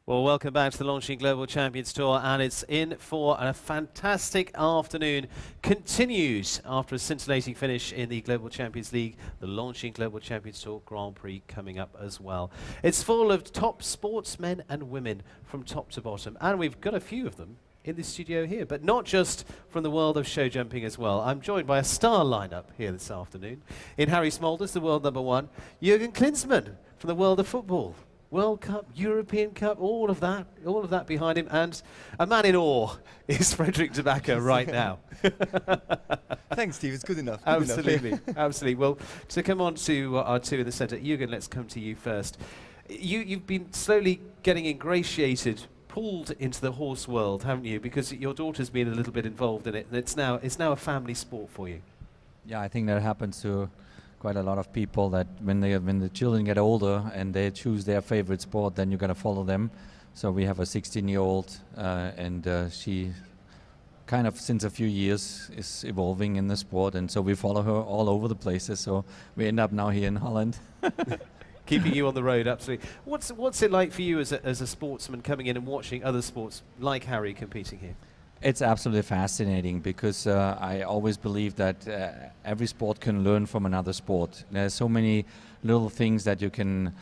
Well, welcome back to the Launching Global Champions Tour, and it's in for a fantastic afternoon. Continues after a scintillating finish in the Global Champions League, the Launching Global Champions Tour Grand Prix coming up as well. It's full of top sportsmen and women from top to bottom, and we've got a few of them in the studio here, but not just from the world of show jumping as well. I'm joined by a star lineup here this afternoon. In Harrie Smolders, the world #1, Jurgen Klinsmann from the world of football. World Cup, European Cup, all of that behind him, and a man in awe is Frederick de Backer right now. Thanks, Steve. It's good enough. Absolutely, absolutely. Well, to come on to our two in the centre, Jurgen, let's come to you first. You've been slowly getting ingratiated, pulled into the horse world, haven't you? Because your daughter's been a little bit involved in it, and it's now a family sport for you. Yeah, I think that happens to quite a lot of people, that when the children get older and they choose their favorite sport, then you're going to follow them. So we have a 16-year-old and she kind of since a few years is evolving in the sport, and so we follow her all over the places. So we end up now here in Holland. Keeping you on the road, absolutely. What's it like for you as a sportsman coming in and watching other sports like Harrie competing here? It's absolutely fascinating because I always believe that every sport can learn from another sport. There's so many little things that you can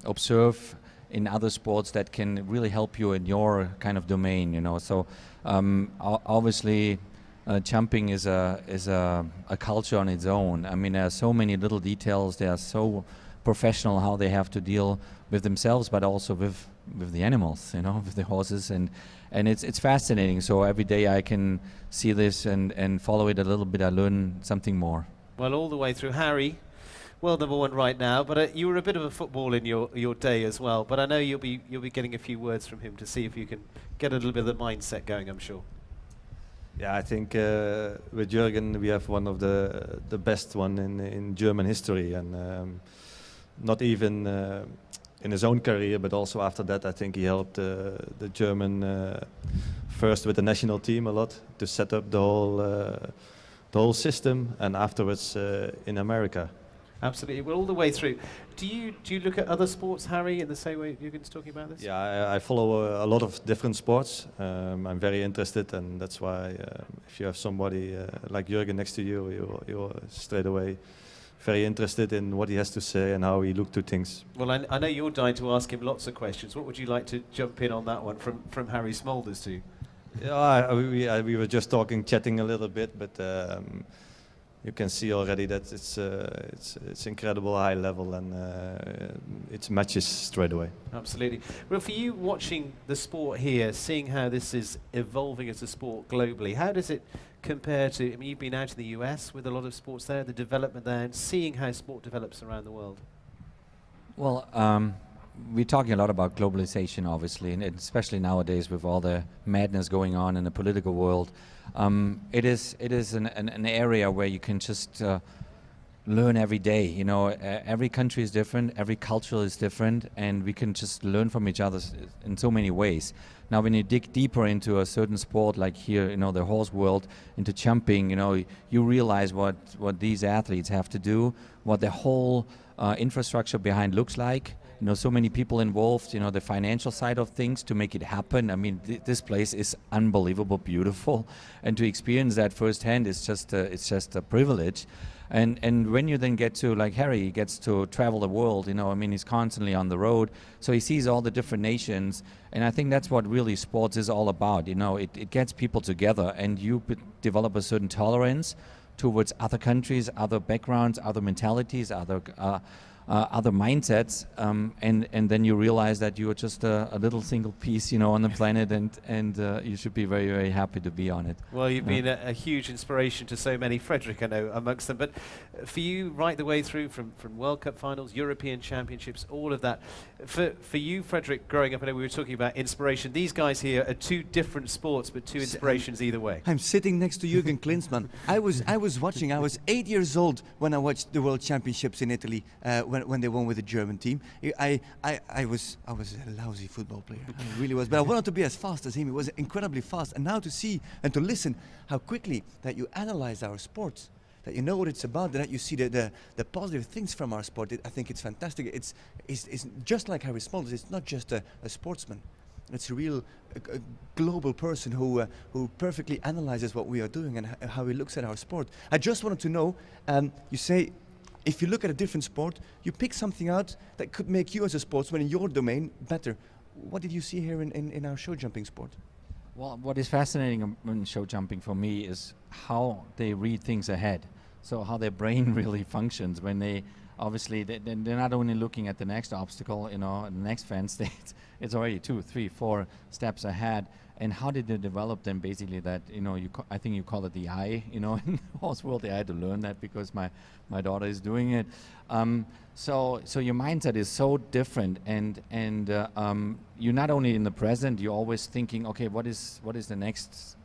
observe in other sports that can really help you in your kind of domain, you know. So obviously jumping is a culture on its own. I mean, there are so many little details. They are so professional how they have to deal with themselves, but also with the animals, you know, with the horses, and it's fascinating. So every day I can see this and follow it a little bit. I learn something more. Well, all the way through. Harrie, world #1 right now, but you were a bit of a football in your day as well. But I know you'll be getting a few words from him to see if you can get a little bit of the mindset going, I'm sure. Yeah, I think with Jurgen we have one of the best one in German history, and not even in his own career, but also after that, I think he helped the German first with the national team a lot to set up the whole system, and afterwards in America. Absolutely. Well, all the way through. Do you look at other sports, Harrie, in the same way Jürgen's talking about this? Yeah, I follow a lot of different sports. I'm very interested, and that's why if you have somebody like Jurgen next to you, you're straight away very interested in what he has to say and how he looked to things. Well, I know you're dying to ask him lots of questions. What would you like to jump in on that one from Harrie Smolders to? Yeah, we were just chatting a little bit, but you can see already that it's incredible high level, and it's matches straight away. Absolutely. Well, for you watching the sport here, seeing how this is evolving as a sport globally, how does it compare to, I mean, you've been out in the US with a lot of sports there, the development there, and seeing how sport develops around the world? Well, we're talking a lot about globalization, obviously, and especially nowadays with all the madness going on in the political world. It is an area where you can just learn every day. You know, every country is different, every culture is different, and we can just learn from each other in so many ways. Now, when you dig deeper into a certain sport, like here, you know, the horse world, into jumping, you know, you realize what these athletes have to do, what the whole infrastructure behind looks like. You know, so many people involved, you know, the financial side of things to make it happen. I mean, this place is unbelievable beautiful, and to experience that firsthand is just a privilege. And when you then get to, like Harrie, he gets to travel the world, you know, I mean, he's constantly on the road, so he sees all the different nations, and I think that's what really sports is all about, you know, it gets people together, and you develop a certain tolerance towards other countries, other backgrounds, other mentalities, other mindsets, and then you realize that you are just a little single piece, you know, on the planet, and you should be very, very happy to be on it. Well, you've been a huge inspiration to so many, Frederick, I know, amongst them. But for you, right the way through from World Cup finals, European Championships, all of that, for you, Frederick, growing up, I know we were talking about inspiration. These guys here are two different sports, but two inspirations either way. I'm sitting next to Jurgen Klinsmann. I was watching. I was 8 years old when I watched the World Championships in Italy when they won with the German team. I was a lousy football player. I really was, but I wanted to be as fast as him. He was incredibly fast, and now to see and to listen how quickly that you analyze our sports. that you know what it's about, that you see the positive things from our sport. I think it's fantastic. It's just like Harrie Smolders. It's not just a sportsman. It's a real a global person who perfectly analyzes what we are doing and how he looks at our sport. I just wanted to know, you say, if you look at a different sport, you pick something out that could make you as a sportsman in your domain better. What did you see here in our show jumping sport? Well, what is fascinating in show jumping for me is how they read things ahead. So how their brain really functions when they, obviously, they're not only looking at the next obstacle, the next fence, it's already 2, 3, 4 steps ahead. And how did they develop them? Basically, that I think you call it the eye. In the horse world, I had to learn that because my daughter is doing it. So your mindset is so different, and you're not only in the present. You're always thinking, okay, what is the next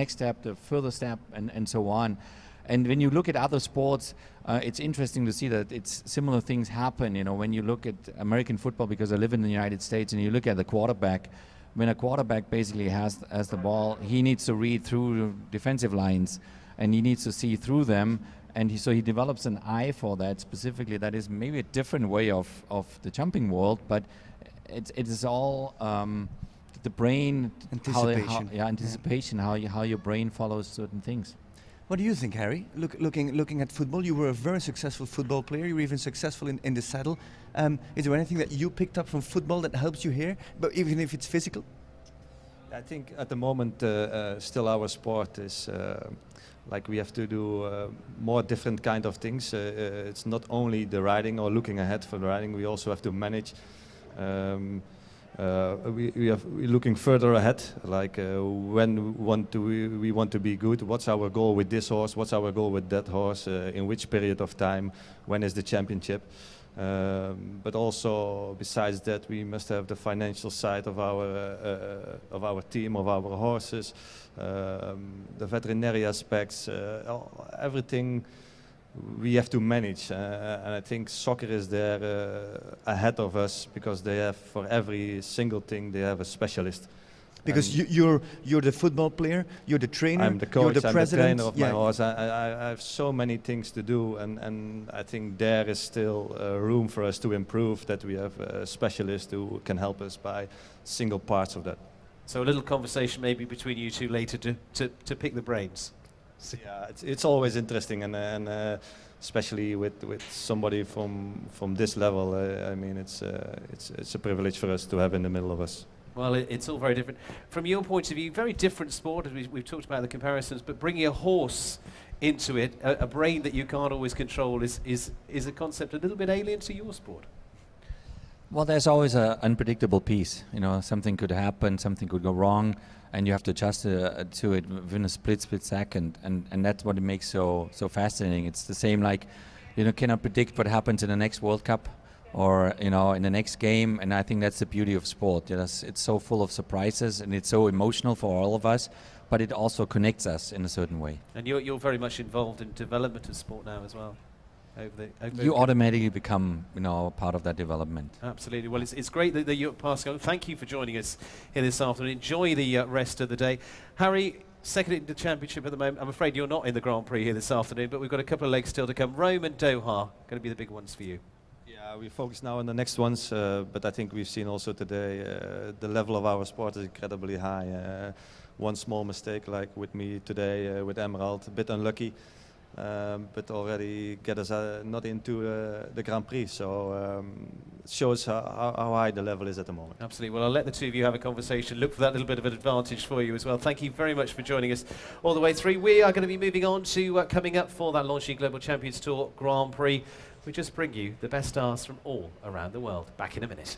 step, the further step, and so on. And when you look at other sports, it's interesting to see that it's similar things happen. When you look at American football, because I live in the United States, and you look at the quarterback. When a quarterback basically has the ball, he needs to read through defensive lines, and he needs to see through them, and so he develops an eye for that specifically. That is maybe a different way of the jumping world, but it is all the brain anticipation. Anticipation. How your brain follows certain things. What do you think, Harrie? Looking at football, you were a very successful football player. You were even successful in the saddle. Is there anything that you picked up from football that helps you here, but even if it's physical? I think at the moment, still our sport is like we have to do more different kind of things. It's not only the riding or looking ahead for the riding. We also have to manage. We're looking further ahead, like when we want to be good, what's our goal with this horse, what's our goal with that horse, in which period of time, when is the championship. But also, besides that, we must have the financial side of our team, of our horses, the veterinary aspects, everything we have to manage, and I think soccer is there ahead of us because they have, for every single thing, they have a specialist. Because you're the football player, you're the trainer, I'm the coach, you're the president. I'm the trainer of my horse. I have so many things to do, and I think there is still room for us to improve, that we have a specialist who can help us by single parts of that. So a little conversation maybe between you two later to pick the brains. Yeah, it's always interesting, and especially with somebody from this level. I mean, it's a privilege for us to have in the middle of us. Well, it's all very different. From your point of view, very different sport, as we've talked about the comparisons, but bringing a horse into it, a brain that you can't always control, is a concept a little bit alien to your sport. Well, there's always an unpredictable piece. Something could happen, something could go wrong, and you have to adjust to it within a split second, and that's what it makes so fascinating. It's the same like, cannot predict what happens in the next World Cup or in the next game, and I think that's the beauty of sport. It's so full of surprises, and it's so emotional for all of us, but it also connects us in a certain way. And you're very much involved in development of sport now as well. You automatically become part of that development. Absolutely. Well, it's great that you're passing on. Thank you for joining us here this afternoon. Enjoy the rest of the day. Harrie, second in the championship at the moment. I'm afraid you're not in the Grand Prix here this afternoon, but we've got a couple of legs still to come. Rome and Doha going to be the big ones for you. Yeah, we focus now on the next ones, but I think we've seen also today the level of our sport is incredibly high. One small mistake, like with me today with Emerald, a bit unlucky. But already get us not into the Grand Prix, so it shows how high the level is at the moment. Absolutely. Well, I'll let the two of you have a conversation, look for that little bit of an advantage for you as well. Thank you very much for joining us all the way through. We are going to be moving on to coming up for that Longines Global Champions Tour Grand Prix. We just bring you the best stars from all around the world. Back in a minute.